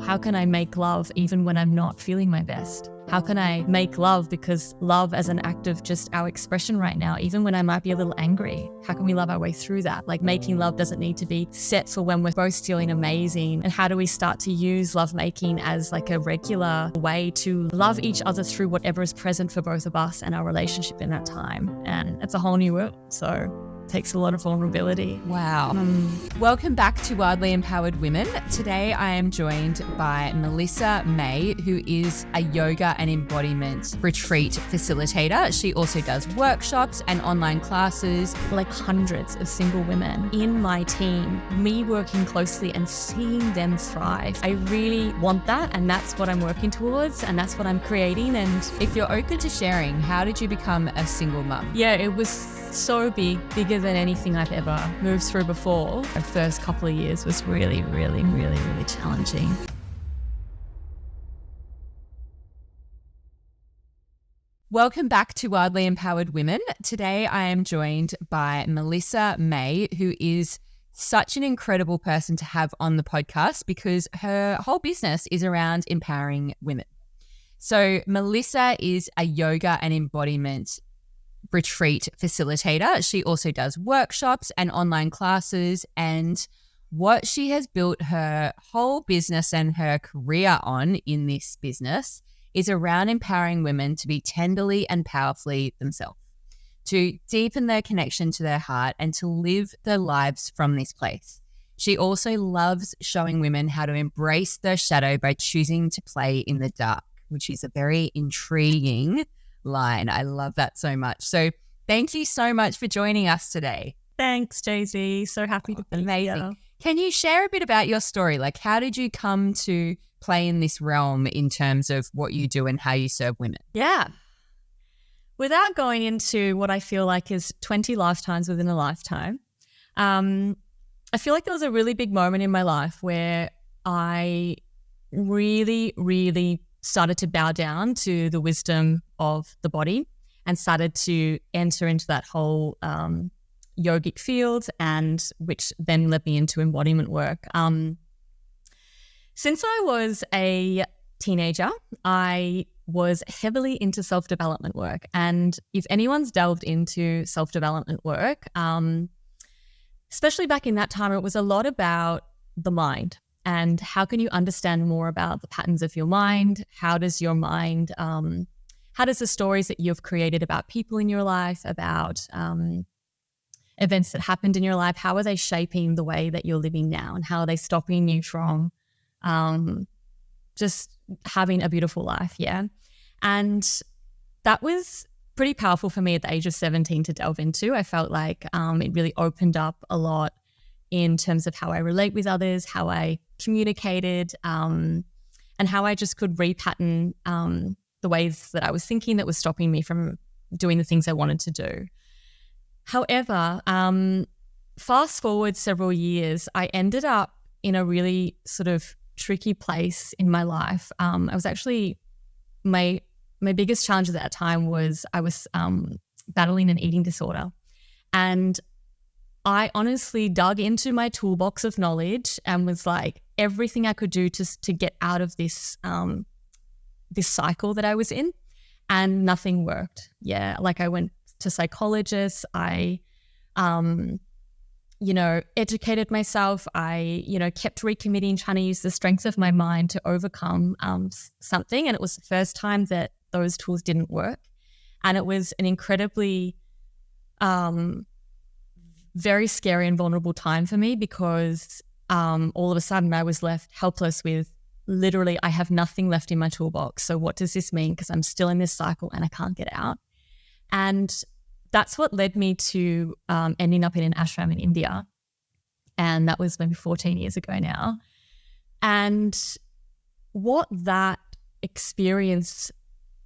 How can I make love even when I'm not feeling my best? How can I make love, because love as an act of just our expression right now, even when I might be a little angry, how can we love our way through that? Like, making love doesn't need to be set for when we're both feeling amazing. And how do we start to use lovemaking as like a regular way to love each other through whatever is present for both of us and our relationship in that time? And it's a whole new world. So it takes a lot of vulnerability. Wow. Welcome back to Wildly Empowered Women. Today I am joined by Melissa Mai, who is a yoga and embodiment retreat facilitator. She also does workshops and online classes. Like hundreds of single women in my team, me working closely and seeing them thrive. I really want that, and that's what I'm working towards, and that's what I'm creating. And if you're open to sharing, how did you become a single mum? Yeah, it was so bigger than anything I've ever moved through before. The first couple of years was really challenging. Welcome back to Wildly Empowered Women. Today I am joined by Melissa Mai, who is such an incredible person to have on the podcast because her whole business is around empowering women. So Melissa is a yoga and embodiment retreat facilitator. She also does workshops and online classes, and what she has built her whole business and her career on in this business is around empowering women to be tenderly and powerfully themselves, to deepen their connection to their heart and to live their lives from this place. She also loves showing women how to embrace their shadow by choosing to play in the dark, which is a very intriguing line. I love that so much. So thank you so much for joining us today. Thanks, Jay-Z. So happy to be amazing. Here. Can you share a bit about your story? Like, how did you come to play in this realm in terms of what you do and how you serve women? Yeah. Without going into what I feel like is 20 lifetimes within a lifetime, I feel like there was a really big moment in my life where I really started to bow down to the wisdom of the body and started to enter into that whole yogic field, and which then led me into embodiment work. Since I was a teenager, I was heavily into self-development work. And if anyone's delved into self-development work, especially back in that time, it was a lot about the mind. And how can you understand more about the patterns of your mind? How does your mind, how does the stories that you've created about people in your life, about events that happened in your life, how are they shaping the way that you're living now? And how are they stopping you from just having a beautiful life? Yeah. And that was pretty powerful for me at the age of 17 to delve into. I felt like it really opened up a lot in terms of how I relate with others, how I communicated, and how I just could repattern the ways that I was thinking that was stopping me from doing the things I wanted to do. However, fast forward several years, I ended up in a really sort of tricky place in my life. I was actually, my biggest challenge at that time was I was battling an eating disorder. And I honestly dug into my toolbox of knowledge and was like, everything I could do to get out of this this cycle that I was in, and nothing worked. Yeah, like I went to psychologists. I, educated myself. I, kept recommitting, trying to use the strength of my mind to overcome something. And it was the first time that those tools didn't work. And it was an incredibly very scary and vulnerable time for me because all of a sudden I was left helpless with literally I have nothing left in my toolbox. So what does this mean? Because I'm still in this cycle and I can't get out. And that's what led me to ending up in an ashram in India. And that was maybe 14 years ago now. And what that experience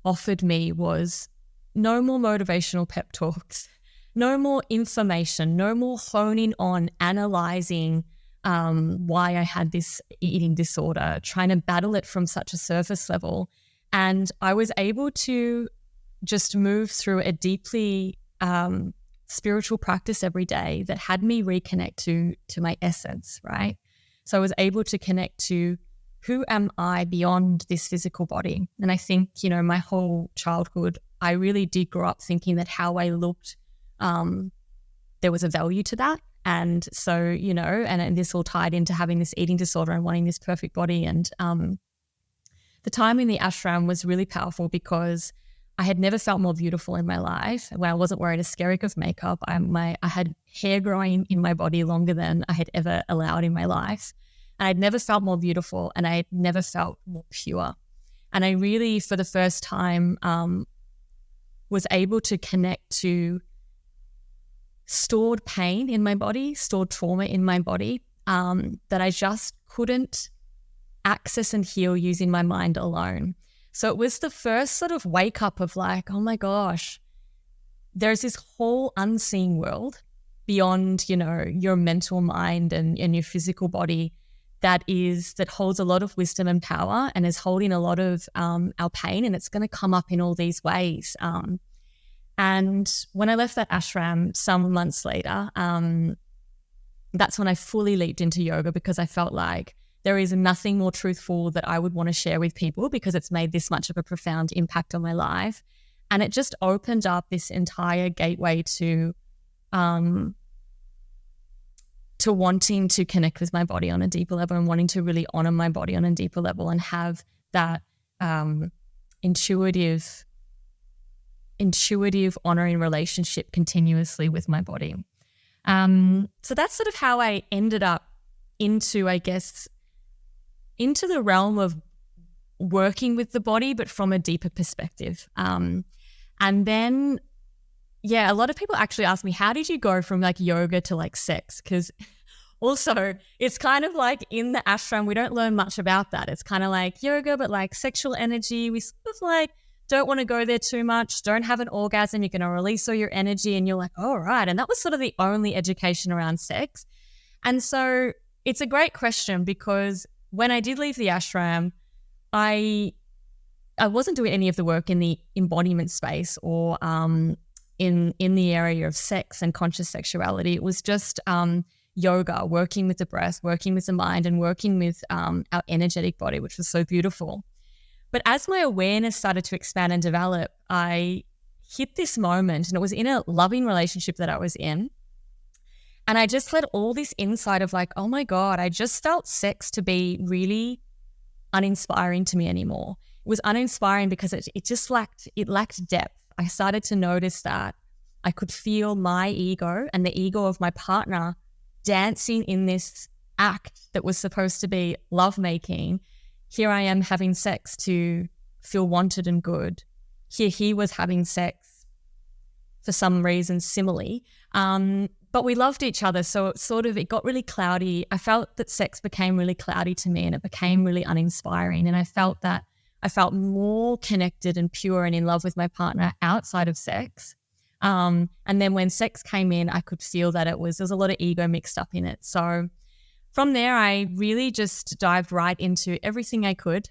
offered me was no more motivational pep talks, no more information, no more honing on analyzing why I had this eating disorder, trying to battle it from such a surface level. And I was able to just move through a deeply spiritual practice every day that had me reconnect to my essence, right? So I was able to connect to who am I beyond this physical body? And I think, my whole childhood, I really did grow up thinking that how I looked, there was a value to that. And so, and this all tied into having this eating disorder and wanting this perfect body. And the time in the ashram was really powerful because I had never felt more beautiful in my life, where I wasn't wearing a skerrick of makeup. I had hair growing in my body longer than I had ever allowed in my life. And I'd never felt more beautiful, and I had never felt more pure. And I really, for the first time, was able to connect to stored pain in my body, stored trauma in my body, that I just couldn't access and heal using my mind alone. So it was the first sort of wake up of like, oh my gosh, there's this whole unseen world beyond, your mental mind and your physical body that holds a lot of wisdom and power and is holding a lot of our pain, and it's going to come up in all these ways. And when I left that ashram some months later, that's when I fully leaped into yoga, because I felt like there is nothing more truthful that I would want to share with people, because it's made this much of a profound impact on my life. And it just opened up this entire gateway to wanting to connect with my body on a deeper level, and wanting to really honor my body on a deeper level, and have that intuitive honoring relationship continuously with my body. So that's sort of how I ended up into the realm of working with the body, but from a deeper perspective. And then, a lot of people actually ask me, how did you go from like yoga to like sex? Because also it's kind of like in the ashram, we don't learn much about that. It's kind of like yoga, but like sexual energy. We sort of like don't want to go there too much. Don't have an orgasm. You're going to release all your energy, and you're like, oh, right. And that was sort of the only education around sex. And so it's a great question, because when I did leave the ashram, I wasn't doing any of the work in the embodiment space or in the area of sex and conscious sexuality. It was just yoga, working with the breath, working with the mind, and working with our energetic body, which was so beautiful. But as my awareness started to expand and develop, I hit this moment, and it was in a loving relationship that I was in. And I just let all this insight of like, oh my God, I just felt sex to be really uninspiring to me anymore. It was uninspiring because it lacked depth. I started to notice that I could feel my ego and the ego of my partner dancing in this act that was supposed to be lovemaking. Here I am having sex to feel wanted and good. Here he was having sex for some reason similarly. But we loved each other, so it got really cloudy. I felt that sex became really cloudy to me, and it became really uninspiring. And I felt more connected and pure and in love with my partner outside of sex. And then when sex came in, I could feel that there was a lot of ego mixed up in it. So from there, I really just dived right into everything I could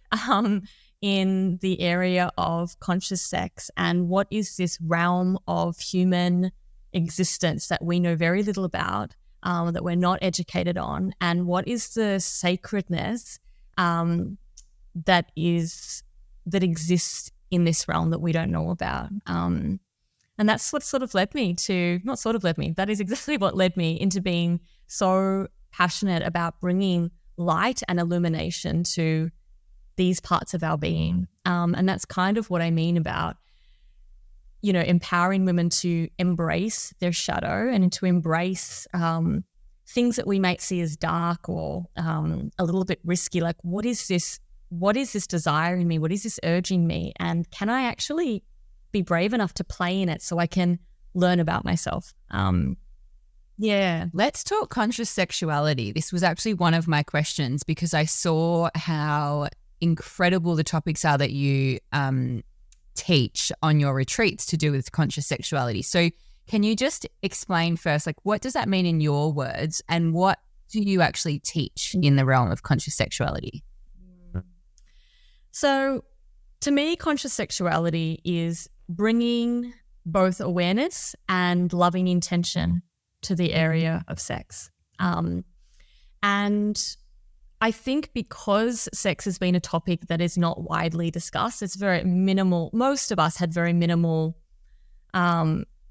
in the area of conscious sex, and what is this realm of human existence that we know very little about, that we're not educated on, and what is the sacredness that exists in this realm that we don't know about. And that's what that is exactly what led me into being so passionate about bringing light and illumination to these parts of our being. And that's kind of what I mean about, empowering women to embrace their shadow and to embrace things that we might see as dark or a little bit risky. Like, what is this desire in me? What is this urging me? And can I actually be brave enough to play in it so I can learn about myself? Let's talk conscious sexuality. This was actually one of my questions, because I saw how incredible the topics are that you teach on your retreats to do with conscious sexuality. So can you just explain first, like, what does that mean in your words, and what do you actually teach in the realm of conscious sexuality? So to me, conscious sexuality is bringing both awareness and loving intention to the area of sex. And I think because sex has been a topic that is not widely discussed, it's very minimal. Most of us had very minimal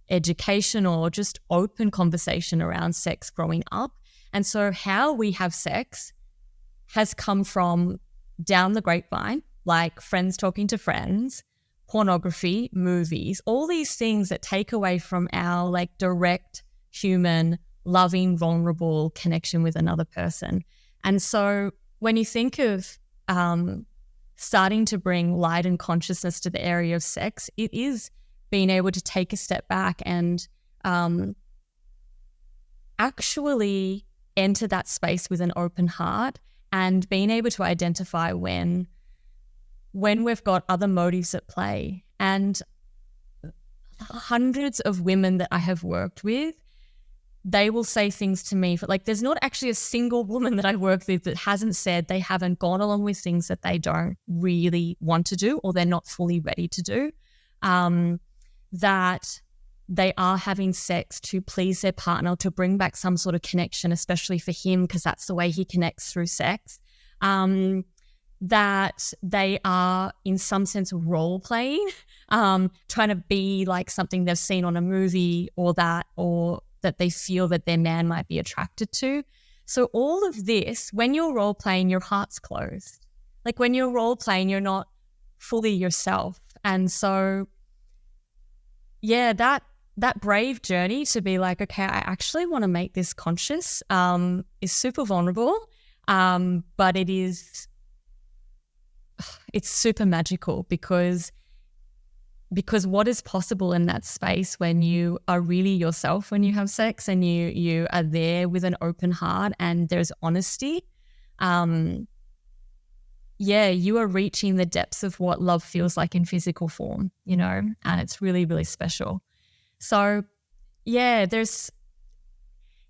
education or just open conversation around sex growing up. And so how we have sex has come from down the grapevine, like friends talking to friends, pornography, movies, all these things that take away from our like direct human, loving, vulnerable connection with another person. And so when you think of starting to bring light and consciousness to the area of sex, it is being able to take a step back and actually enter that space with an open heart and being able to identify when we've got other motives at play. And hundreds of women that I have worked with, they will say things to me like there's not actually a single woman that I work with that hasn't said they haven't gone along with things that they don't really want to do or they're not fully ready to do, that they are having sex to please their partner, to bring back some sort of connection, especially for him because that's the way he connects through sex, that they are in some sense role playing, trying to be like something they've seen on a movie or that they feel that their man might be attracted to. So all of this, when you're role playing, your heart's closed. Like when you're role playing, you're not fully yourself. And so, yeah, that brave journey to be like, okay, I actually want to make this conscious is super vulnerable, but it's super magical because what is possible in that space when you are really yourself when you have sex and you are there with an open heart and there's honesty, you are reaching the depths of what love feels like in physical form, and it's really, really special. So there's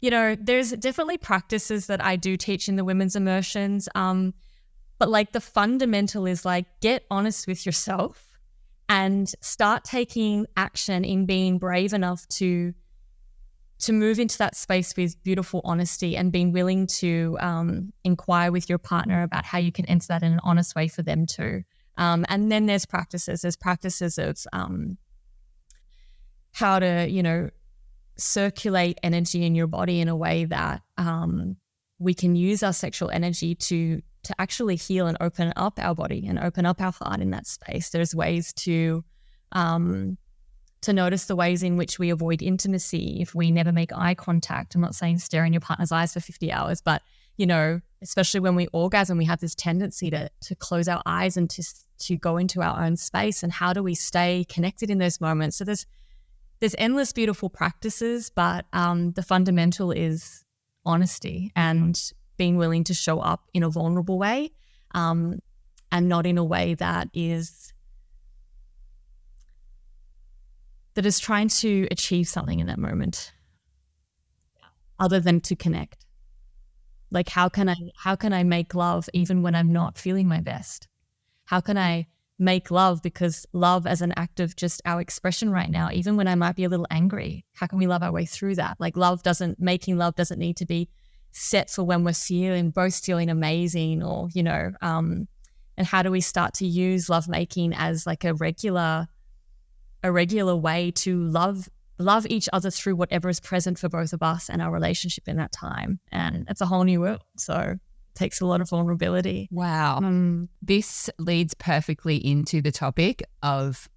definitely practices that I do teach in the women's immersions, but like the fundamental is like get honest with yourself and start taking action in being brave enough to move into that space with beautiful honesty and being willing to inquire with your partner about how you can enter that in an honest way for them too. And then there's practices of how to, circulate energy in your body in a way that we can use our sexual energy to actually heal and open up our body and open up our heart in that space. There's ways to notice the ways in which we avoid intimacy if we never make eye contact. I'm not saying stare in your partner's eyes for 50 hours, but, especially when we orgasm, we have this tendency to close our eyes and to go into our own space. And how do we stay connected in those moments? So there's endless beautiful practices, but the fundamental is honesty and being willing to show up in a vulnerable way, and not in a way that is trying to achieve something in that moment other than to connect. Like how can I make love even when I'm not feeling my best? How can I make love, because love as an act of just our expression right now, even when I might be a little angry, how can we love our way through that? Like making love doesn't need to be set for when we're both feeling amazing, or and how do we start to use lovemaking as like a regular way to love each other through whatever is present for both of us and our relationship in that time. And it's a whole new world, so it takes a lot of vulnerability. Wow. This leads perfectly into the topic of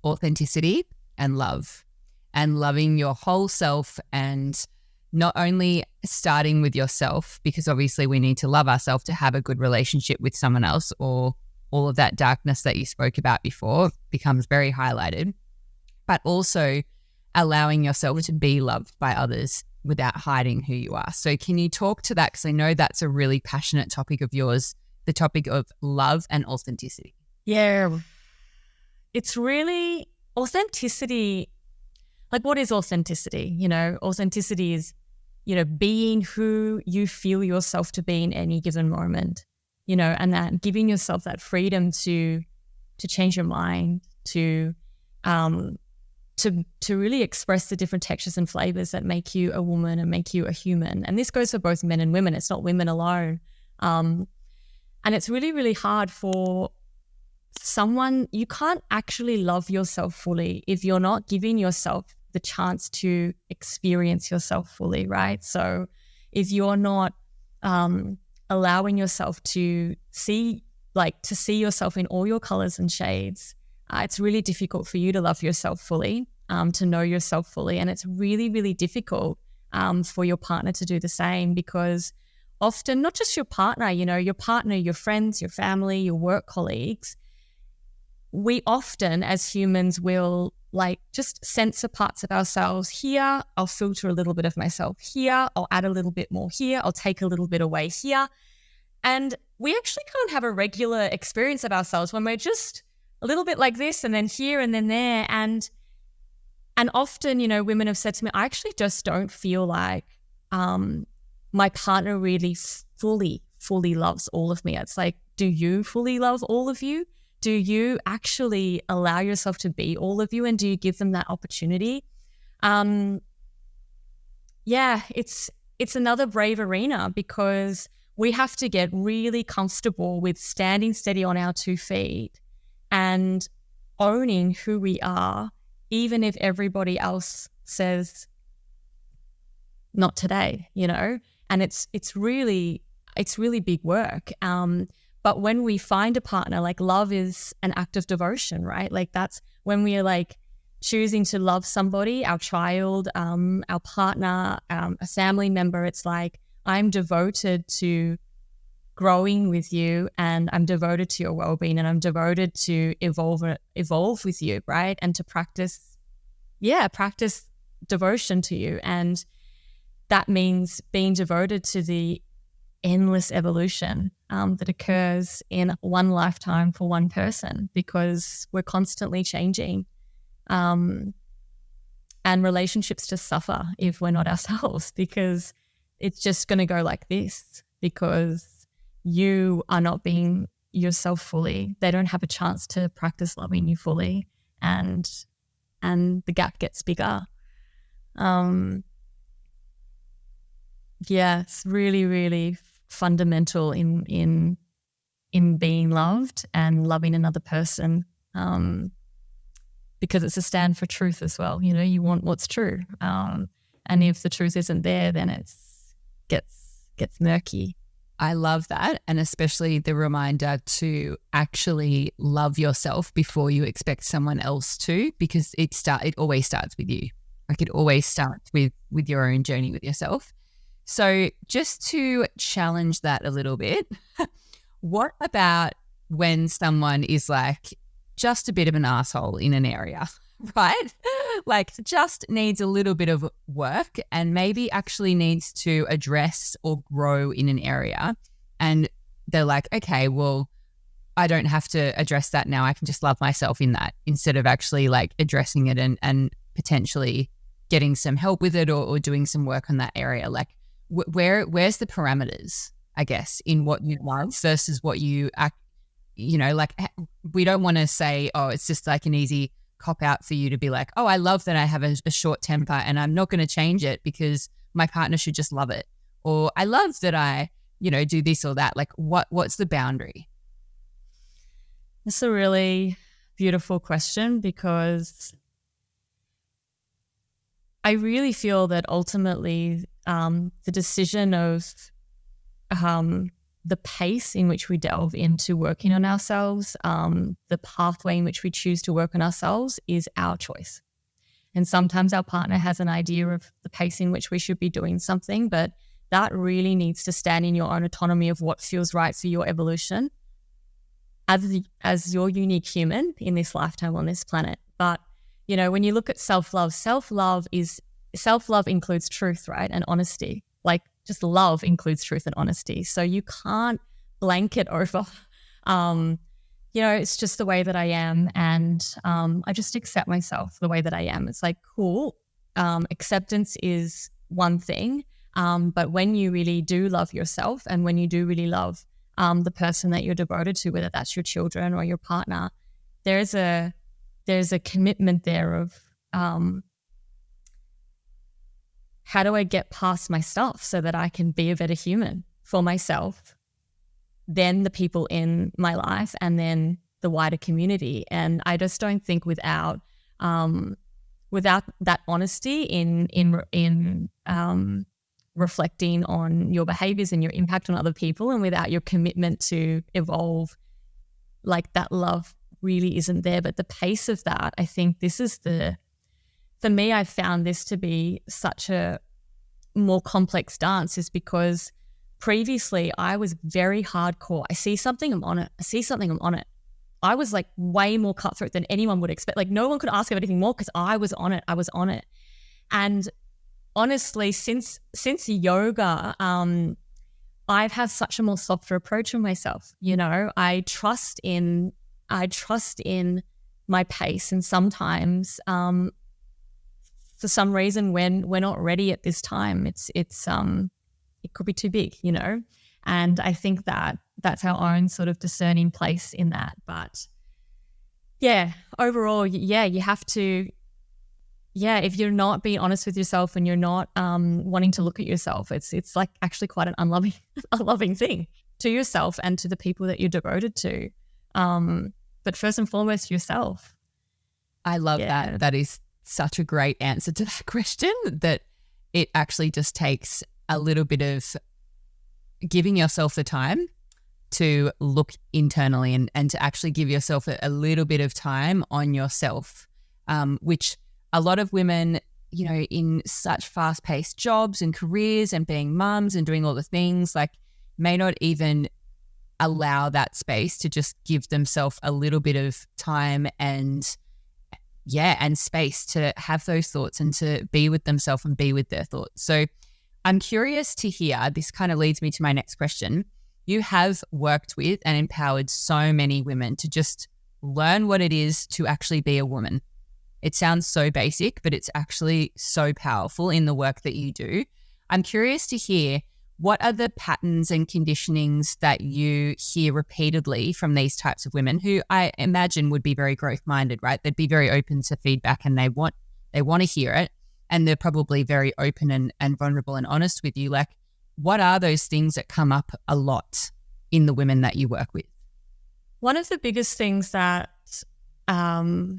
authenticity and love, and loving your whole self, and not only starting with yourself, because obviously we need to love ourselves to have a good relationship with someone else, or all of that darkness that you spoke about before becomes very highlighted, but also allowing yourself to be loved by others without hiding who you are. So can you talk to that? Because I know that's a really passionate topic of yours, the topic of love and authenticity. Yeah. It's really authenticity. Like, what is authenticity? Authenticity is, being who you feel yourself to be in any given moment, and that giving yourself that freedom to change your mind, to really express the different textures and flavors that make you a woman and make you a human. And this goes for both men and women. It's not women alone. And it's really, really hard for someone. You can't actually love yourself fully if you're not giving yourself the chance to experience yourself fully, right? So if you're not allowing yourself to see yourself in all your colors and shades, it's really difficult for you to love yourself fully, to know yourself fully. And it's really, really difficult for your partner to do the same, because often, not just your partner, your friends, your family, your work colleagues, we often as humans will just censor parts of ourselves. Here, I'll filter a little bit of myself. Here, I'll add a little bit more. Here, I'll take a little bit away here. And we actually can't have a regular experience of ourselves when we're just a little bit like this and then here and then there. And often, women have said to me, I actually just don't feel like my partner really fully loves all of me. It's like, do you fully love all of you? Do you actually allow yourself to be all of you? And do you give them that opportunity? It's another brave arena, because we have to get really comfortable with standing steady on our 2 feet and owning who we are, even if everybody else says, not today, and it's really big work. But when we find a partner, love is an act of devotion, right? That's when we are choosing to love somebody, our child, our partner, a family member. It's I'm devoted to growing with you, and I'm devoted to your well-being, and I'm devoted to evolve with you, right? And to practice devotion to you. And that means being devoted to the endless evolution that occurs in one lifetime for one person, because we're constantly changing. And relationships just suffer if we're not ourselves, because it's just going to go like this, because you are not being yourself fully. They don't have a chance to practice loving you fully, and the gap gets bigger. It's really, really fundamental in being loved and loving another person, because it's a stand for truth as well. You want what's true, and if the truth isn't there, then it gets murky. I love that, and especially the reminder to actually love yourself before you expect someone else to, because it always starts with you. It always starts with your own journey with yourself. So just to challenge that a little bit, what about when someone is just a bit of an asshole in an area, right? Just needs a little bit of work, and maybe actually needs to address or grow in an area. And they're okay, well, I don't have to address that now. I can just love myself in that, instead of actually addressing it and potentially getting some help with it or doing some work on that area. Where's the parameters, I guess, in what you love versus what you act, we don't want to say, oh, it's just an easy cop out for you to be oh, I love that I have a short temper and I'm not going to change it because my partner should just love it. Or I love that I, do this or that. What's the boundary? That's a really beautiful question, because I really feel that ultimately the decision of the pace in which we delve into working on ourselves, the pathway in which we choose to work on ourselves, is our choice. And sometimes our partner has an idea of the pace in which we should be doing something, but that really needs to stand in your own autonomy of what feels right for your evolution as your unique human in this lifetime on this planet. But when you look at self-love includes truth, right? And honesty. Just love includes truth and honesty. So you can't blanket over, it's just the way that I am. And I just accept myself the way that I am. It's cool. Acceptance is one thing. But when you really do love yourself, and when you do really love the person that you're devoted to, whether that's your children or your partner, there's a commitment there of how do I get past myself so that I can be a better human for myself then the people in my life, and then the wider community. And I just don't think without that honesty in reflecting on your behaviors and your impact on other people, and without your commitment to evolve, like that love really isn't there. But the pace of that, I think this is for me, I found this to be such a more complex dance, is because previously I was very hardcore. I see something, I'm on it. I see something, I'm on it. I was like way more cutthroat than anyone would expect. Like no one could ask of anything more because I was on it. I was on it. And honestly, since yoga, I've had such a more softer approach on myself. You know, I trust in my pace, and sometimes for some reason when we're not ready at this time, it could be too big, you know. And I think that's our own sort of discerning place in that. But yeah, overall, yeah, you have to, if you're not being honest with yourself and you're not wanting to look at yourself, it's like actually quite an unloving thing to yourself and to the people that you're devoted to. But first and foremost, yourself. I love that. That is such a great answer to that question, that it actually just takes a little bit of giving yourself the time to look internally and to actually give yourself a little bit of time on yourself, which a lot of women, you know, in such fast-paced jobs and careers and being mums and doing all the things, like may not even allow that space to just give themselves a little bit of time and space to have those thoughts and to be with themselves and be with their thoughts. So I'm curious to hear, this kind of leads me to my next question. You have worked with and empowered so many women to just learn what it is to actually be a woman. It sounds so basic, but it's actually so powerful in the work that you do. I'm curious to hear, what are the patterns and conditionings that you hear repeatedly from these types of women who I imagine would be very growth-minded, right? They'd be very open to feedback and they want to hear it, and they're probably very open and vulnerable and honest with you. Like, what are those things that come up a lot in the women that you work with? One of the biggest things that I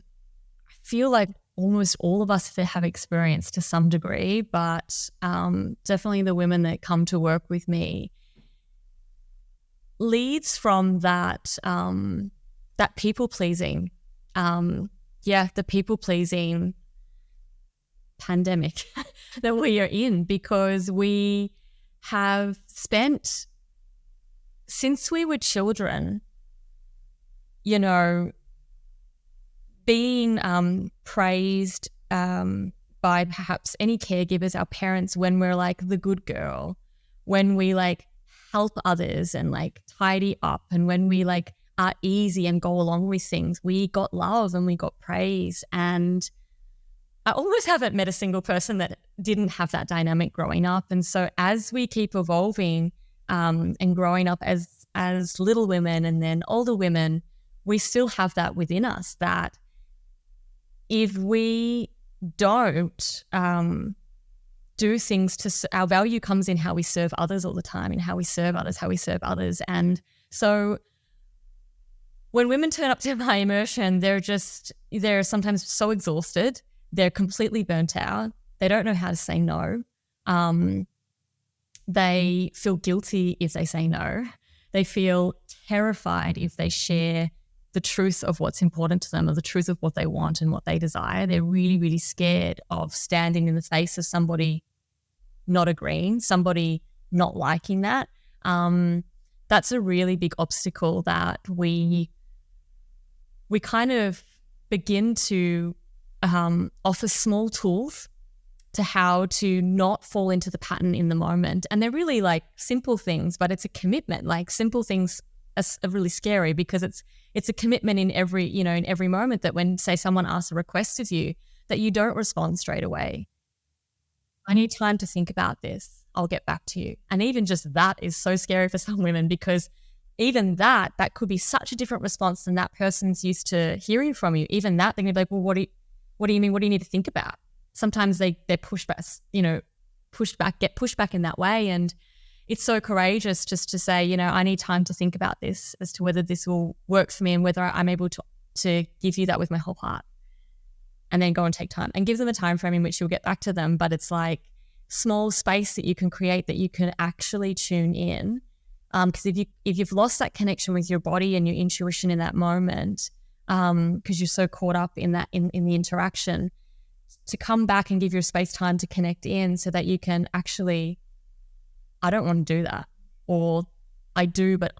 feel like almost all of us have experienced to some degree, but definitely the women that come to work with me, leads from that people pleasing, the people pleasing pandemic that we are in, because we have spent, since we were children, you know, being praised by perhaps any caregivers, our parents, when we're like the good girl, when we like help others and like tidy up, and when we like are easy and go along with things, we got love and we got praise. And I almost haven't met a single person that didn't have that dynamic growing up. And so as we keep evolving and growing up as little women and then older women, we still have that within us, that if we don't do things our value comes in how we serve others all the time, and how we serve others. And so when women turn up to my immersion, they're sometimes so exhausted, they're completely burnt out, they don't know how to say no. They feel guilty if they say no. They feel terrified if they share the truth of what's important to them, or the truth of what they want and what they desire. They're really, really scared of standing in the face of somebody not agreeing, somebody not liking that. That's a really big obstacle that we kind of begin to offer small tools to how to not fall into the pattern in the moment. And they're really like simple things, but it's a commitment. Like simple things are really scary, because it's a commitment in every moment, that when, say, someone asks a request of you, that you don't respond straight away. I need time to think about this. I'll get back to you. And even just that is so scary for some women, because even that could be such a different response than that person's used to hearing from you. Even that, they're going to be like, well, what do you mean? What do you need to think about? Sometimes they're pushed back, get pushed back in that way. And it's so courageous just to say, you know, I need time to think about this as to whether this will work for me and whether I'm able to give you that with my whole heart, and then go and take time and give them a time frame in which you'll get back to them. But it's like small space that you can create that you can actually tune in. Because if you've lost that connection with your body and your intuition in that moment, because you're so caught up in that in the interaction, to come back and give your space time to connect in so that you can actually, I don't want to do that, or I do, but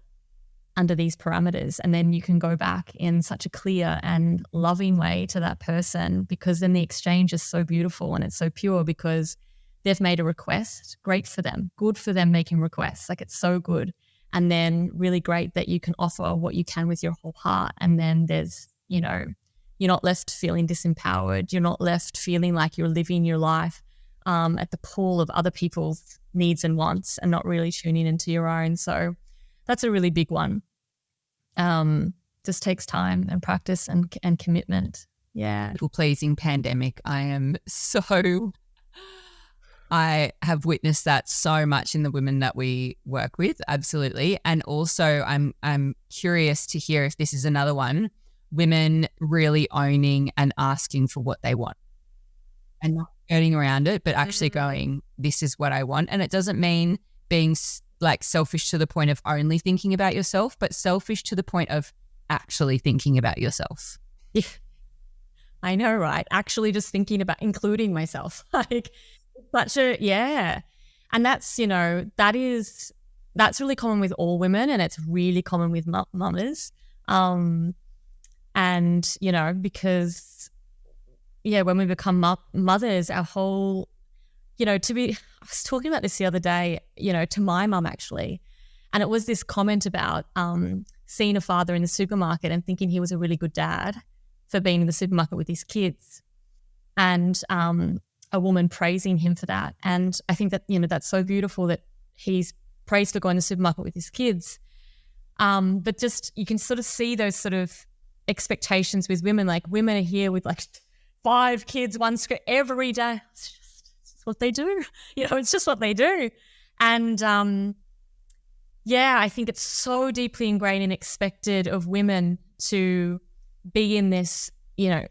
under these parameters. And then you can go back in such a clear and loving way to that person, because then the exchange is so beautiful and it's so pure because they've made a request. Great for them. Good for them making requests. Like, it's so good. And then really great that you can offer what you can with your whole heart. And then there's, you know, you're not left feeling disempowered. You're not left feeling like you're living your life at the pull of other people's needs and wants and not really tuning into your own. So that's a really big one. Just takes time and practice and commitment. Yeah. People pleasing pandemic. I have witnessed that so much in the women that we work with. Absolutely. And also I'm curious to hear if this is another one, women really owning and asking for what they want and not skirting around it, but actually going, this is what I want. And it doesn't mean being like selfish to the point of only thinking about yourself, but selfish to the point of actually thinking about yourself. Yeah. I know, right? Actually just thinking about including myself. Like, yeah. And that's, you know, that's really common with all women, and it's really common with mothers. And, you know, because, yeah, when we become mothers, our whole, you know, I was talking about this the other day, you know, to my mum actually, and it was this comment about seeing a father in the supermarket and thinking he was a really good dad for being in the supermarket with his kids, and a woman praising him for that. And I think that, you know, that's so beautiful that he's praised for going to the supermarket with his kids. But just, you can sort of see those sort of expectations with women. Like, women are here with like 5 kids, 1 every day. It's what they do. You know, it's just what they do. And yeah, I think it's so deeply ingrained and expected of women to be in this, you know,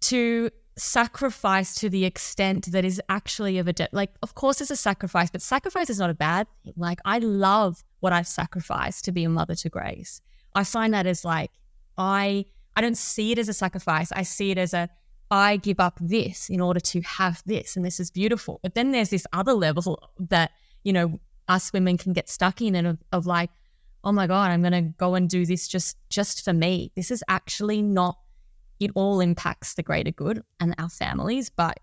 to sacrifice to the extent that is actually of a debt. Like, of course it's a sacrifice, but sacrifice is not a bad thing. Like, I love what I've sacrificed to be a mother to Grace. I find that as like, I don't see it as a sacrifice. I see it as I give up this in order to have this, and this is beautiful. But then there's this other level that, you know, us women can get stuck in, and of like, oh my God, I'm going to go and do this just for me. This is actually not, it all impacts the greater good and our families, but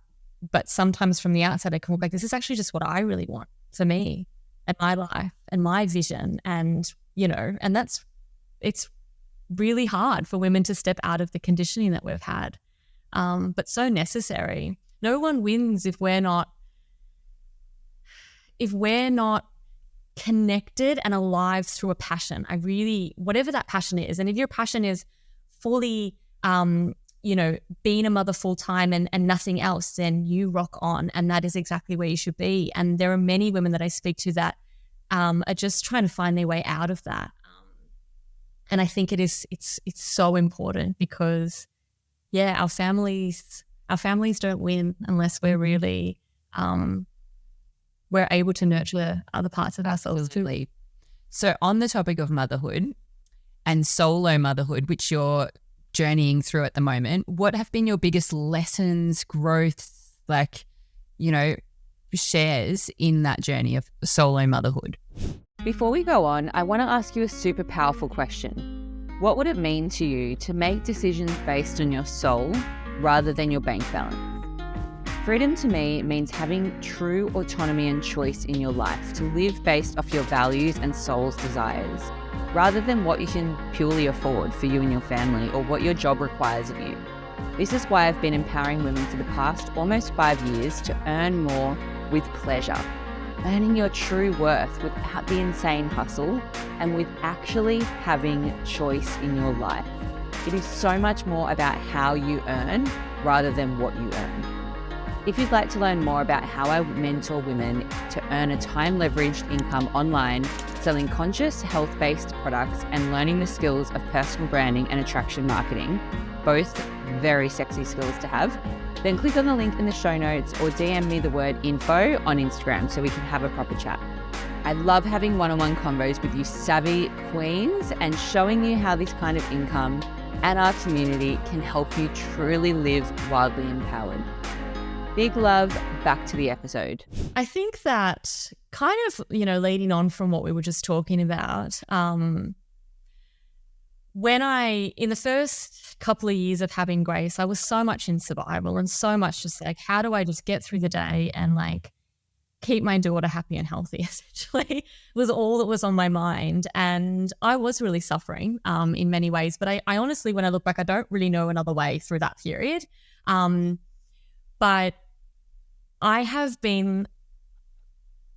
sometimes from the outside I can look like, this is actually just what I really want for me and my life and my vision. And, you know, and it's really hard for women to step out of the conditioning that we've had, but so necessary. No one wins if we're not connected and alive through a passion. Whatever that passion is, and if your passion is fully, you know, being a mother full time and nothing else, then you rock on, and that is exactly where you should be. And there are many women that I speak to that are just trying to find their way out of that. And I think it's so important because, yeah, our families don't win unless we're really we're able to nurture other parts of ourselves too. So on the topic of motherhood and solo motherhood, which you're journeying through at the moment, what have been your biggest lessons, growths, like, you know, shares in that journey of solo motherhood? Before we go on, I want to ask you a super powerful question. What would it mean to you to make decisions based on your soul rather than your bank balance? Freedom to me means having true autonomy and choice in your life to live based off your values and soul's desires, rather than what you can purely afford for you and your family or what your job requires of you. This is why I've been empowering women for the past almost 5 years to earn more with pleasure, earning your true worth without the insane hustle and with actually having choice in your life. It is so much more about how you earn rather than what you earn. If you'd like to learn more about how I mentor women to earn a time-leveraged income online, selling conscious, health-based products and learning the skills of personal branding and attraction marketing, both very sexy skills to have, then click on the link in the show notes or DM me the word info on Instagram so we can have a proper chat. I love having one-on-one convos with you savvy queens and showing you how this kind of income and our community can help you truly live wildly empowered. Big love, back to the episode. I think that kind of, leading on from what we were just talking about, when in the first couple of years of having Grace, I was so much in survival and so much just like, how do I just get through the day and like keep my daughter happy and healthy, essentially, was all that was on my mind. And I was really suffering in many ways. But I honestly, when I look back, I don't really know another way through that period. But I have been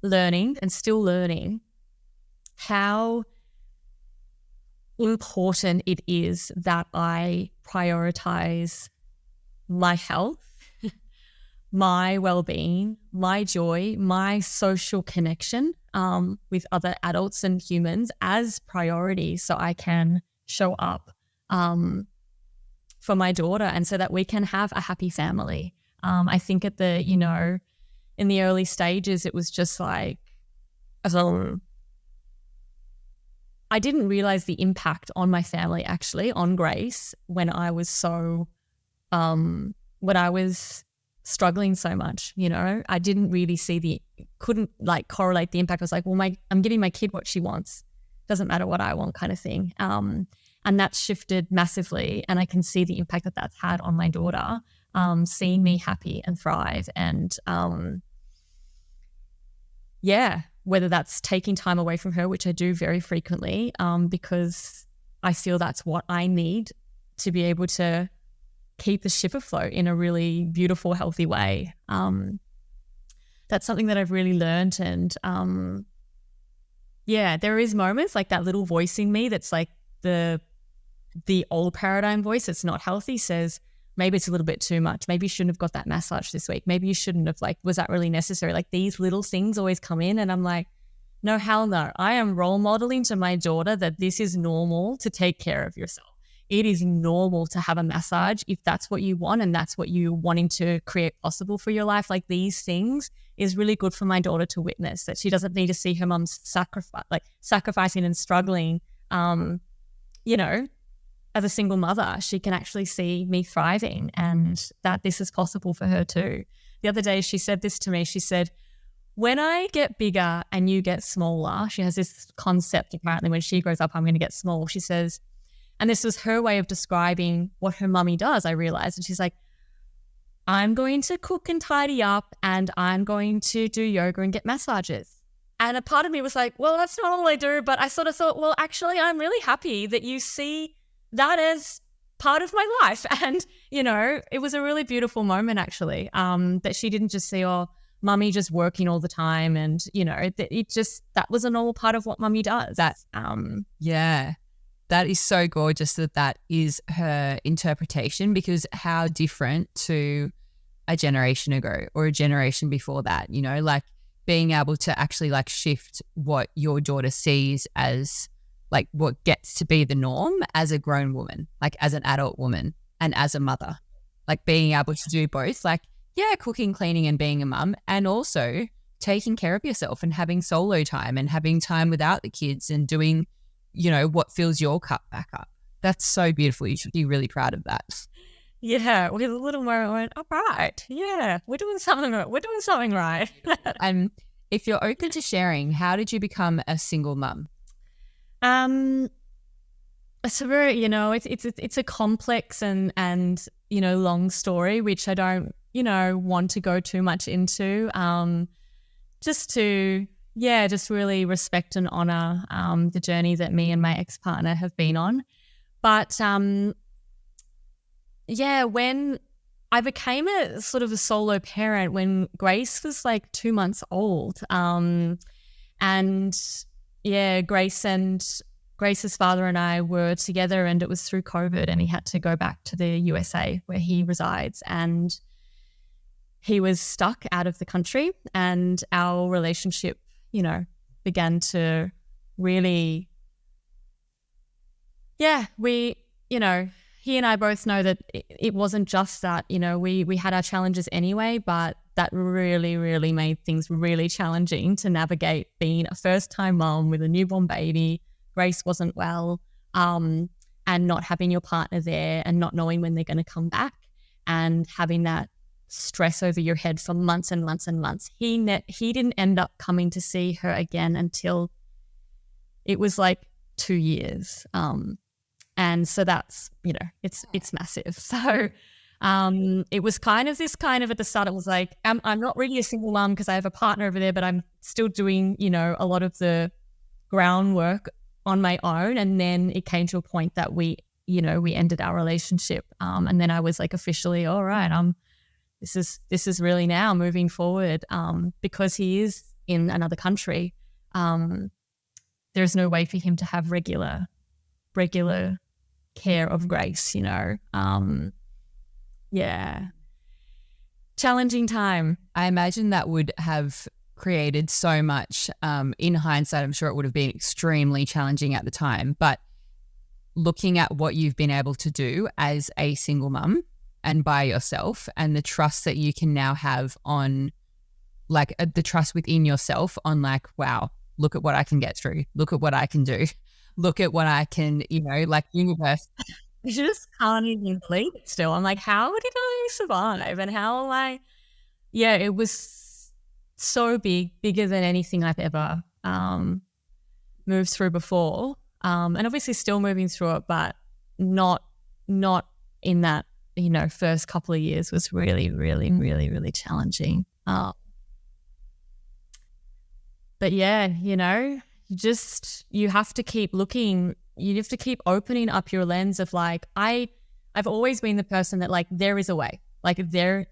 learning and still learning how important it is that I prioritize my health, my well-being, my joy, my social connection with other adults and humans as priorities so I can show up for my daughter and so that we can have a happy family. I think at the, in the early stages, it was just like, I didn't realize the impact on my family, actually, on Grace, when I was struggling so much, I didn't really couldn't like correlate the impact. I was like, well, I'm giving my kid what she wants. Doesn't matter what I want, kind of thing. And that's shifted massively. And I can see the impact that that's had on my daughter, seeing me happy and thrive. And whether that's taking time away from her, which I do very frequently, because I feel that's what I need to be able to keep the ship afloat in a really beautiful, healthy way. That's something that I've really learned. And there is moments like that little voice in me that's like the old paradigm voice that's not healthy says, maybe it's a little bit too much. Maybe you shouldn't have got that massage this week. Maybe you shouldn't have, was that really necessary? Like these little things always come in and I'm like, no, hell no. I am role modeling to my daughter that this is normal to take care of yourself. It is normal to have a massage if that's what you want and that's what you're wanting to create possible for your life. Like these things is really good for my daughter to witness, that she doesn't need to see her mum sacrificing and struggling, as a single mother. She can actually see me thriving and that this is possible for her too. The other day she said this to me. She said, when I get bigger and you get smaller, she has this concept apparently when she grows up, I'm going to get small. She says, and this was her way of describing what her mummy does, I realized. And she's like, I'm going to cook and tidy up and I'm going to do yoga and get massages. And a part of me was like, well, that's not all I do. But I sort of thought, well, actually, I'm really happy that you see that as part of my life. And, it was a really beautiful moment, actually, that she didn't just see, mummy just working all the time. And, that was a normal part of what mummy does. That is so gorgeous that is her interpretation, because how different to a generation ago or a generation before that, like being able to actually like shift what your daughter sees as like what gets to be the norm as a grown woman, like as an adult woman and as a mother, like being able to do both, like, cooking, cleaning and being a mum, and also taking care of yourself and having solo time and having time without the kids and doing, what fills your cup back up. That's so beautiful. You should be really proud of that. Yeah, with a little moment, I went, all right, we're doing something right. And if you're open to sharing, how did you become a single mum? It's a very, it's a complex and long story, which I don't, want to go too much into. Just to, just really respect and honor the journey that me and my ex-partner have been on. But when I became a sort of a solo parent when Grace was like 2 months old, Grace's father and I were together, and it was through COVID, and he had to go back to the USA where he resides. And he was stuck out of the country, and our relationship, began to really, he and I both know that it wasn't just that, we had our challenges anyway, but that really, really made things really challenging to navigate being a first-time mom with a newborn baby. Grace wasn't well, and not having your partner there and not knowing when they're going to come back and having that stress over your head for months and months and months. He didn't end up coming to see her again until it was like 2 years. And so that's, it's massive. So it was kind of at the start, it was like, I'm not really a single mom because I have a partner over there, but I'm still doing, a lot of the groundwork on my own. And then it came to a point that we ended our relationship. And then I was like, officially, all right, this is really now moving forward, because he is in another country. There's no way for him to have regular care of Grace, challenging time. I imagine that would have created so much, in hindsight, I'm sure it would have been extremely challenging at the time, but looking at what you've been able to do as a single mum and by yourself, and the trust that you can now have on, like, the trust within yourself on, like, wow, look at what I can get through. Look at what I can do. Look at what I can, like, universe. I just can't even believe it still. I'm like, how did I survive? And how am I? Yeah, it was so bigger than anything I've ever moved through before. And obviously still moving through it, but not in that, first couple of years was really, really, really, really challenging. But yeah, you have to keep looking. You have to keep opening up your lens of, like, I've always been the person that, like, there is a way. Like, there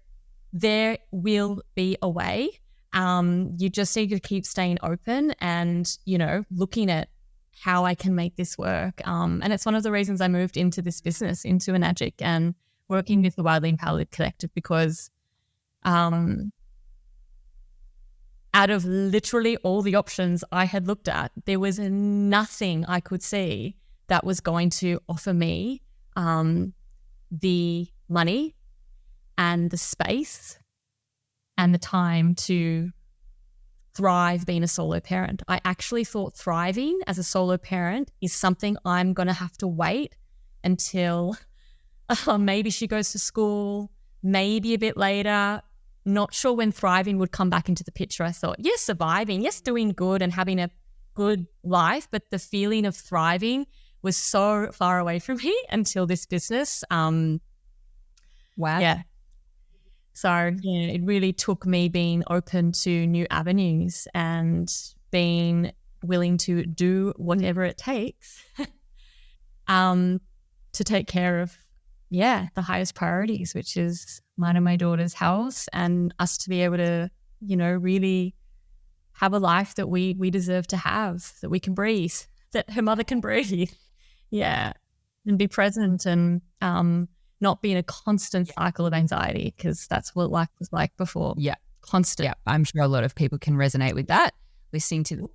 will be a way. You just need to keep staying open and, looking at how I can make this work. And it's one of the reasons I moved into this business, into Enagic, and working with the Wildly Empowered Collective, because out of literally all the options I had looked at, there was nothing I could see that was going to offer me the money and the space and the time to thrive being a solo parent. I actually thought thriving as a solo parent is something I'm going to have to wait until maybe she goes to school, maybe a bit later. Not sure when thriving would come back into the picture. I thought, yes, surviving, yes, doing good and having a good life, but the feeling of thriving was so far away from me until this business. Wow. Yeah. So it really took me being open to new avenues and being willing to do whatever it takes to take care of, the highest priorities, which is mine and my daughter's health, and us to be able to, really have a life that we deserve to have, that we can breathe, that her mother can breathe. Yeah. And be present and not be in a constant cycle of anxiety, because that's what life was like before. Yeah. Constant. Yeah. I'm sure a lot of people can resonate with that listening to this.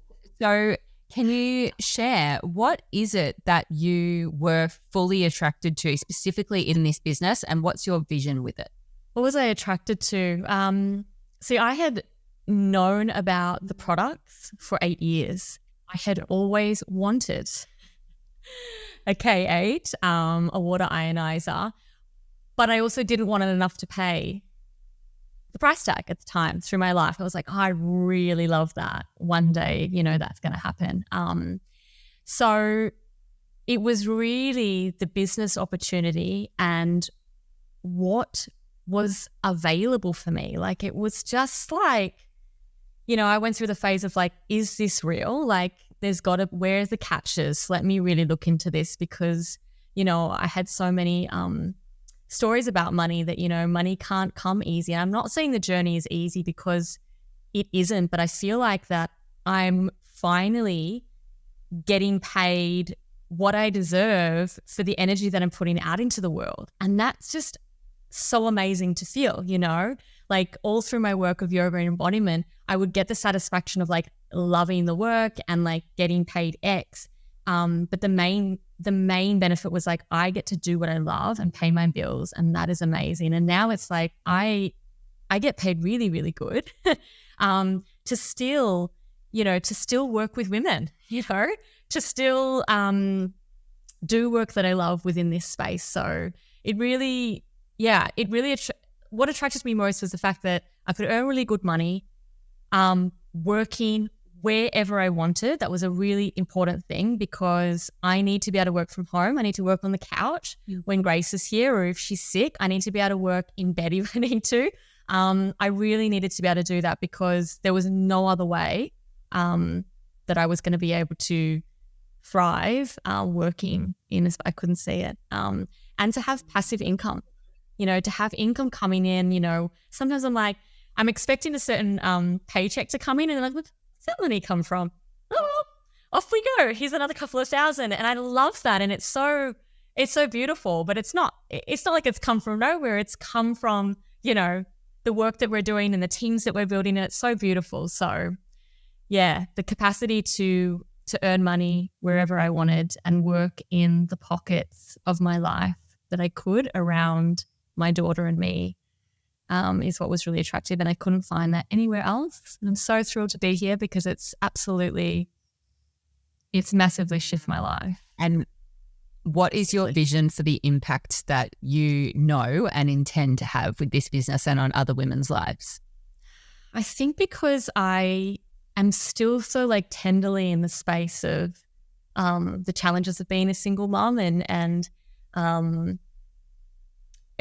So can you share, what is it that you were fully attracted to specifically in this business, and what's your vision with it? What was I attracted to? See, I had known about the products for 8 years. I had always wanted a K8, a water ionizer, but I also didn't want it enough to pay the price tag at the time through my life. I was like, I really love that. One day, that's going to happen. So it was really the business opportunity and what was available for me. Like, it was just like, I went through the phase of like, is this real? Like, where's the catches? Let me really look into this, because, I had so many stories about money that, money can't come easy. I'm not saying the journey is easy, because it isn't, but I feel like that I'm finally getting paid what I deserve for the energy that I'm putting out into the world. And that's just so amazing to feel, like all through my work of yoga and embodiment, I would get the satisfaction of like loving the work and like getting paid X. But the main benefit was like, I get to do what I love and pay my bills, and that is amazing. And now it's like, I get paid really, really good to still work with women, to still do work that I love within this space. So what attracted me most was the fact that I could earn really good money, working wherever I wanted. That was a really important thing, because I need to be able to work from home. I need to work on the couch when Grace is here, or if she's sick, I need to be able to work in bed if I need to. I really needed to be able to do that, because there was no other way that I was going to be able to thrive working in this. I couldn't see it. And to have passive income, to have income coming in, sometimes I'm like, I'm expecting a certain paycheck to come in, and I'm like, where's that money come from? Oh, off we go. Here's another couple of thousand. And I love that. And it's so beautiful, but it's not like it's come from nowhere. It's come from, the work that we're doing and the teams that we're building. And it's so beautiful. So yeah, the capacity to earn money wherever I wanted and work in the pockets of my life that I could around my daughter and me is what was really attractive. And I couldn't find that anywhere else. And I'm so thrilled to be here, because it's massively shifted my life. And what is your vision for the impact that you know and intend to have with this business and on other women's lives? I think because I am still so like tenderly in the space of the challenges of being a single mom, and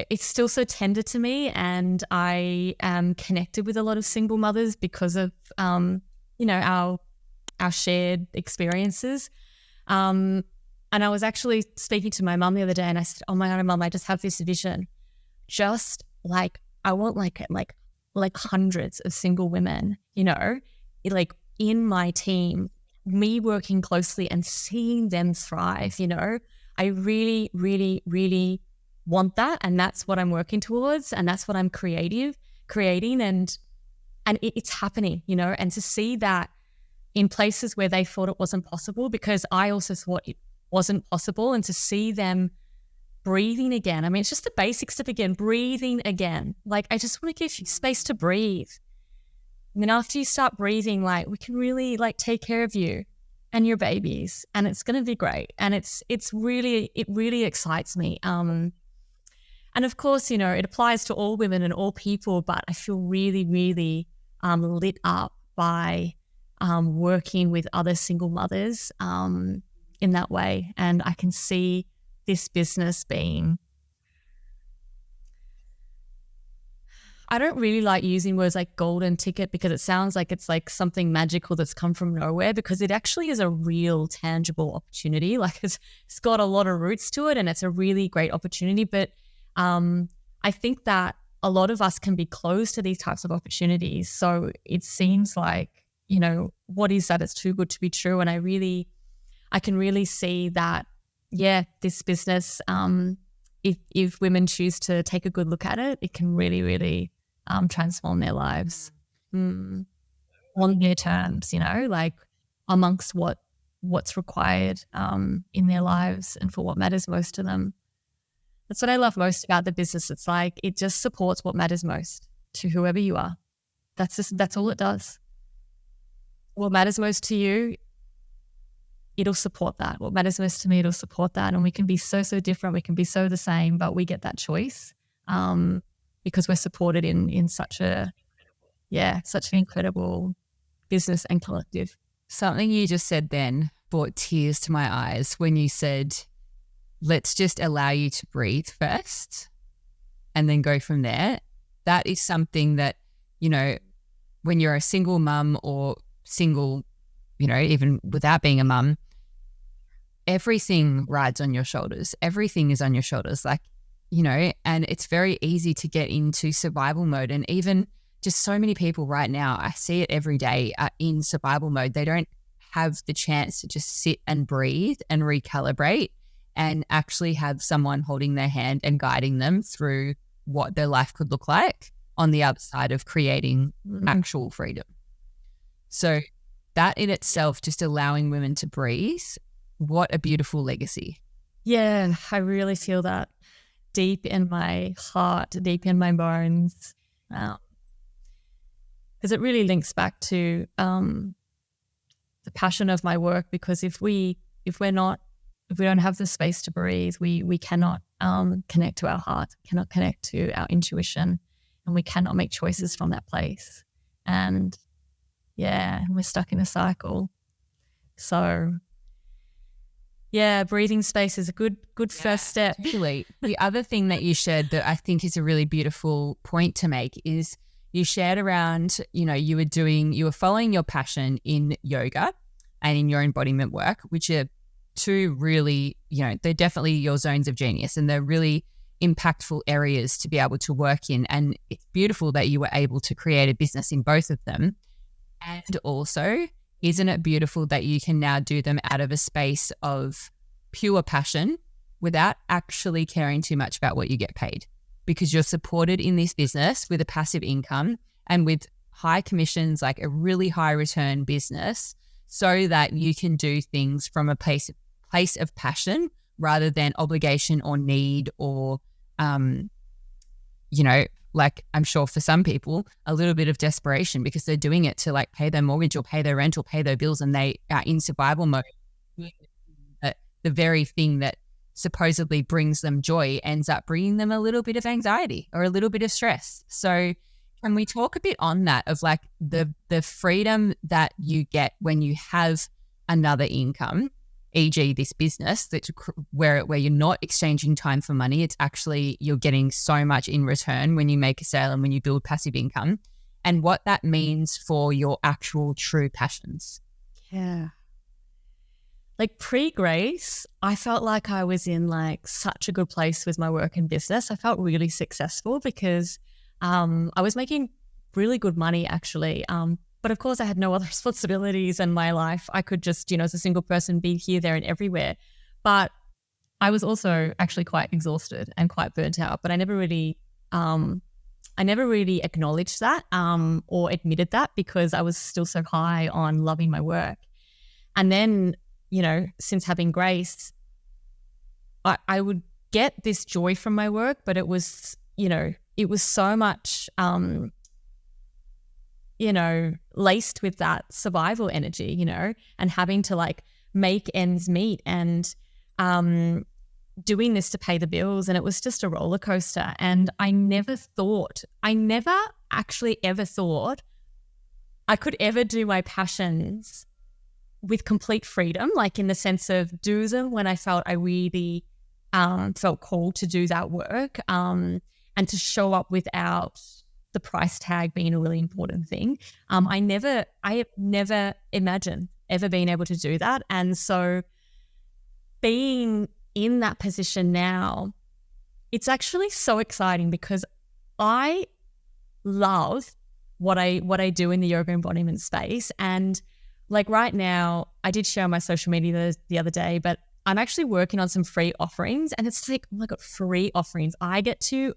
it's still so tender to me, and I am connected with a lot of single mothers because of our shared experiences. And I was actually speaking to my mum the other day, and I said, "Oh my God, Mum, I just have this vision. Just like I want like hundreds of single women, like in my team, me working closely and seeing them thrive. I really, really, really want that, and that's what I'm working towards, and that's what I'm creating, and it's happening, and to see that in places where they thought it wasn't possible, because I also thought it wasn't possible, and to see them breathing again. I mean, it's just the basic stuff again, breathing again. Like, I just want to give you space to breathe. And then after you start breathing, like, we can really like take care of you and your babies, and it's going to be great. And it really excites me. And of course, it applies to all women and all people, but I feel really, really lit up by working with other single mothers in that way. And I can see this business being, I don't really like using words like golden ticket, because it sounds like it's like something magical that's come from nowhere, because it actually is a real tangible opportunity. Like it's got a lot of roots to it, and it's a really great opportunity. But I think that a lot of us can be closed to these types of opportunities. So it seems like, what is that? It's too good to be true. And I can really see that, this business, if women choose to take a good look at it, it can really, really transform their lives on their terms, like amongst what's required in their lives and for what matters most to them. That's what I love most about the business. It's like it just supports what matters most to whoever you are. That's all it does. What matters most to you, it'll support that. What matters most to me, it'll support that. And we can be so, so different. We can be so the same, but we get that choice because we're supported in such an incredible business and collective. Something you just said then brought tears to my eyes when you said, let's just allow you to breathe first and then go from there. That is something that, when you're a single mum or single, even without being a mum, everything rides on your shoulders. Everything is on your shoulders, and it's very easy to get into survival mode. And even just so many people right now, I see it every day, are in survival mode. They don't have the chance to just sit and breathe and recalibrate and actually have someone holding their hand and guiding them through what their life could look like. on the other side of creating actual freedom. So that in itself, just allowing women to breathe, what a beautiful legacy. Yeah, I really feel that deep in my heart, deep in my bones, because it really links back to the passion of my work. Because if we don't have the space to breathe, we cannot connect to our heart, cannot connect to our intuition, and we cannot make choices from that place. And yeah, we're stuck in a cycle. So yeah, breathing space is a good first step. Totally. The other thing that you shared that I think is a really beautiful point to make is you shared around, you were following your passion in yoga and in your embodiment work, which are two really, they're definitely your zones of genius, and they're really impactful areas to be able to work in. And it's beautiful that you were able to create a business in both of them. And also, isn't it beautiful that you can now do them out of a space of pure passion without actually caring too much about what you get paid, because you're supported in this business with a passive income and with high commissions, like a really high return business, so that you can do things from a place of passion rather than obligation or need or, like I'm sure for some people, a little bit of desperation because they're doing it to like pay their mortgage or pay their rent or pay their bills, and they are in survival mode. The very thing that supposedly brings them joy ends up bringing them a little bit of anxiety or a little bit of stress. So can we talk a bit on that of like the freedom that you get when you have another income, e.g. this business where you're not exchanging time for money. It's actually you're getting so much in return when you make a sale and when you build passive income, and what that means for your actual true passions. Yeah. Like pre-Grace, I felt like I was in like such a good place with my work and business. I felt really successful because I was making really good money actually. But of course I had no other responsibilities in my life. I could just, as a single person be here, there and everywhere. But I was also actually quite exhausted and quite burnt out, but I never really acknowledged that or admitted that because I was still so high on loving my work. And then, since having Grace, I would get this joy from my work, but it was, it was so much, laced with that survival energy, and having to like make ends meet and doing this to pay the bills. And it was just a roller coaster. And I never actually ever thought I could ever do my passions with complete freedom, like in the sense of do them when I felt I really felt called to do that work and to show up without the price tag being a really important thing. I have never imagined ever being able to do that. And so being in that position now, it's actually so exciting because I love what I do in the yoga embodiment space. And like right now, I did share on my social media the other day, but I'm actually working on some free offerings, and it's like, oh my God, free offerings. I get to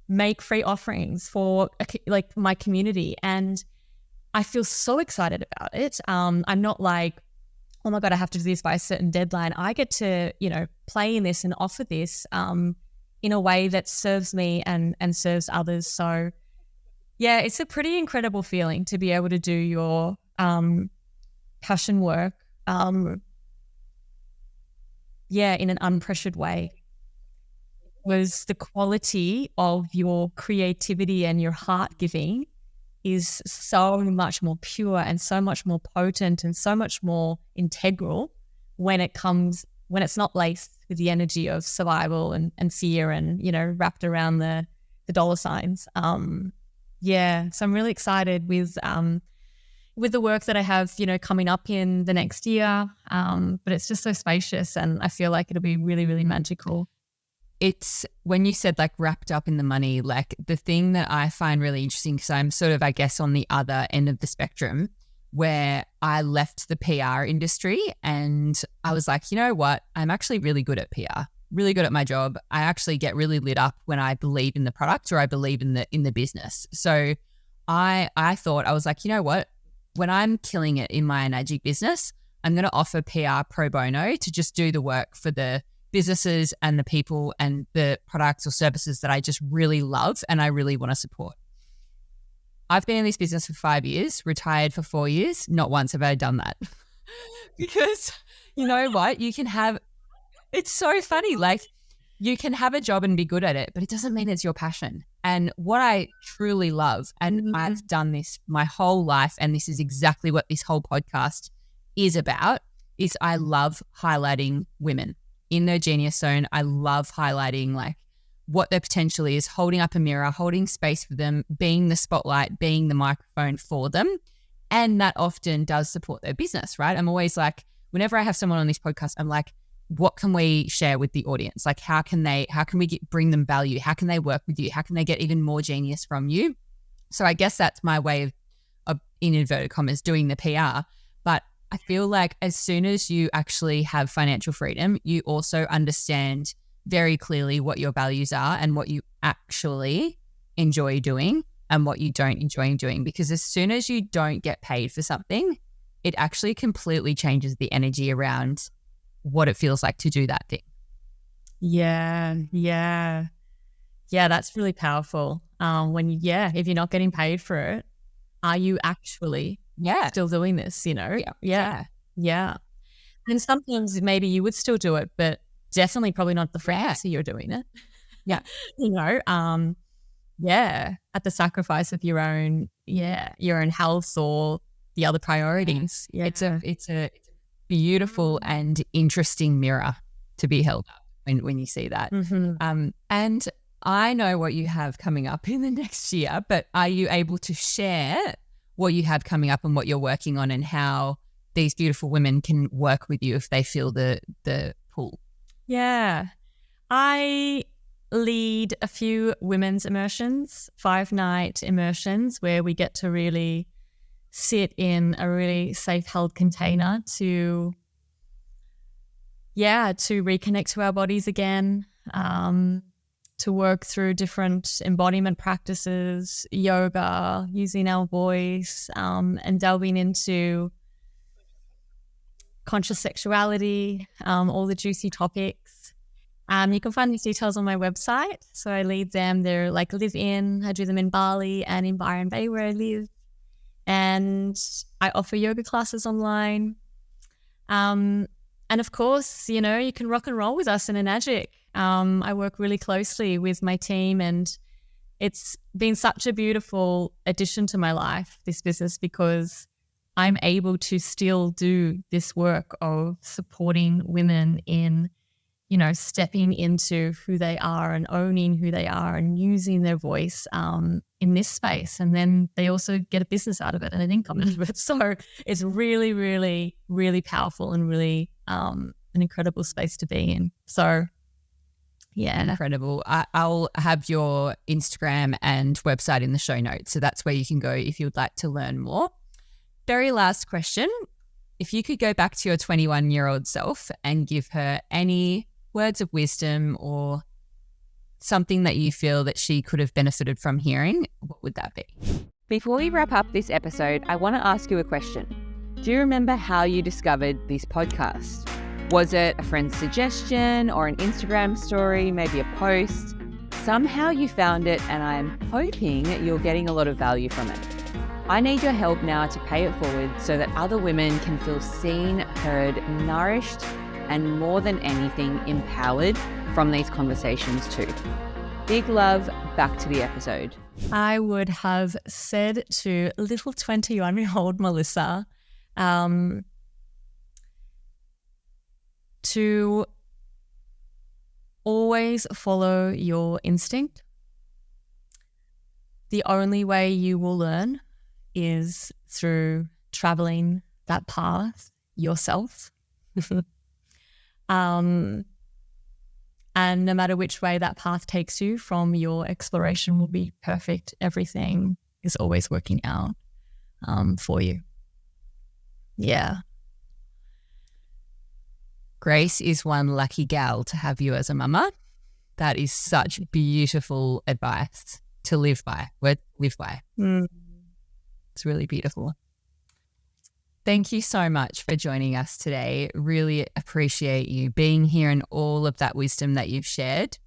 make free offerings for like my community, and I feel so excited about it. I'm not like, oh my God, I have to do this by a certain deadline. I get to, play in this and offer this in a way that serves me and serves others. So yeah, it's a pretty incredible feeling to be able to do your passion work in an unpressured way. Was the quality of your creativity and your heart giving is so much more pure and so much more potent and so much more integral when it's not laced with the energy of survival and fear and, wrapped around the dollar signs. So I'm really excited with the work that I have, coming up in the next year. But it's just so spacious, and I feel like it'll be really, really magical. It's when you said like wrapped up in the money, like the thing that I find really interesting, because I'm sort of, I guess, on the other end of the spectrum where I left the PR industry and I was like, you know what, I'm actually really good at PR. really good at my job. I actually get really lit up when I believe in the product or I believe in the business. So I thought, I was like, you know what? When I'm killing it in my Enagic business, I'm going to offer PR pro bono to just do the work for the businesses and the people and the products or services that I just really love and I really want to support. I've been in this business for 5 years, retired for 4 years. Not once have I done that. Because you know what? It's so funny. Like, you can have a job and be good at it, but it doesn't mean it's your passion. And what I truly love, and I've done this my whole life, and this is exactly what this whole podcast is about, is I love highlighting women in their genius zone. I love highlighting like what their potential is, holding up a mirror, holding space for them, being the spotlight, being the microphone for them. And that often does support their business, right? I'm always like, whenever I have someone on this podcast, I'm like, what can we share with the audience? Like, how can we bring them value? How can they work with you? How can they get even more genius from you? So I guess that's my way of in inverted commas, doing the PR. But I feel like as soon as you actually have financial freedom, you also understand very clearly what your values are and what you actually enjoy doing and what you don't enjoy doing. Because as soon as you don't get paid for something, it actually completely changes the energy around what it feels like to do that thing. Yeah, that's really powerful. If you're not getting paid for it, are you actually still doing this, you know? Yeah. And sometimes maybe you would still do it, but definitely probably not the frequency you're doing it. Yeah. You know, at the sacrifice of your own health or the other priorities. Yeah. It's a beautiful and interesting mirror to be held up when you see that. Mm-hmm. And I know what you have coming up in the next year, but are you able to share what you have coming up and what you're working on and how these beautiful women can work with you if they feel the pull? Yeah. I lead a few women's immersions, 5-night immersions, where we get to really sit in a really safe held container to reconnect to our bodies again, to work through different embodiment practices, yoga, using our voice, and delving into conscious sexuality, all the juicy topics. You can find these details on my website. So I lead them. They're like live-in. I do them in Bali and in Byron Bay where I live. And I offer yoga classes online. And of course, you know, you can rock and roll with us in Enagic. I work really closely with my team, and it's been such a beautiful addition to my life, this business, because I'm able to still do this work of supporting women in, you know, stepping into who they are and owning who they are and using their voice in this space. And then they also get a business out of it and an income out of it. So it's really, really, really powerful and really an incredible space to be in. So, yeah. Incredible. I'll have your Instagram and website in the show notes. So that's where you can go if you would like to learn more. Very last question. If you could go back to your 21-year-old self and give her any words of wisdom or something that you feel that she could have benefited from hearing, what would that be? Before we wrap up this episode, I want to ask you a question. Do you remember how you discovered this podcast? Was it a friend's suggestion or an Instagram story, maybe a post? Somehow you found it, and I'm hoping you're getting a lot of value from it. I need your help now to pay it forward so that other women can feel seen, heard, nourished, and more than anything, empowered from these conversations too. Big love, back to the episode. I would have said to little 21-year-old Melissa to always follow your instinct. The only way you will learn is through traveling that path yourself. And no matter which way that path takes you, from your exploration will be perfect. Everything is always working out for you. Yeah. Grace is one lucky gal to have you as a mama. That is such beautiful advice to live by. It's really beautiful. Thank you so much for joining us today. Really appreciate you being here and all of that wisdom that you've shared.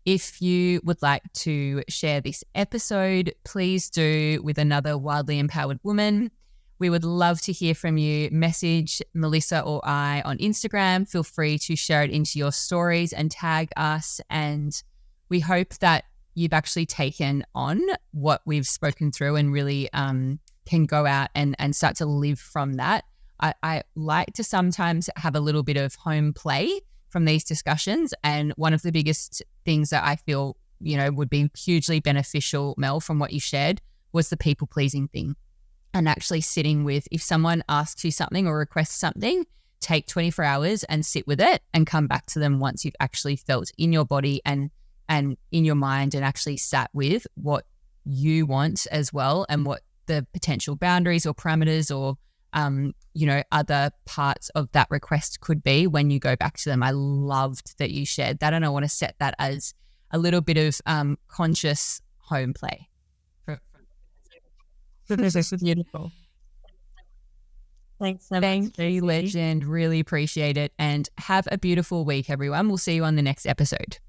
If you would like to share this episode, please do with another wildly empowered woman. We would love to hear from you. Message Melissa or I on Instagram. Feel free to share it into your stories and tag us. And we hope that you've actually taken on what we've spoken through and really can go out and start to live from that. I like to sometimes have a little bit of home play from these discussions. And one of the biggest things that I feel, would be hugely beneficial, Mel, from what you shared, was the people pleasing thing. And actually sitting with, if someone asks you something or requests something, take 24 hours and sit with it and come back to them once you've actually felt in your body and in your mind and actually sat with what you want as well and what the potential boundaries or parameters or, other parts of that request could be when you go back to them. I loved that you shared that, and I want to set that as a little bit of conscious home play. This is beautiful. Thanks so much. Thank you, legend. Really appreciate it. And have a beautiful week, everyone. We'll see you on the next episode.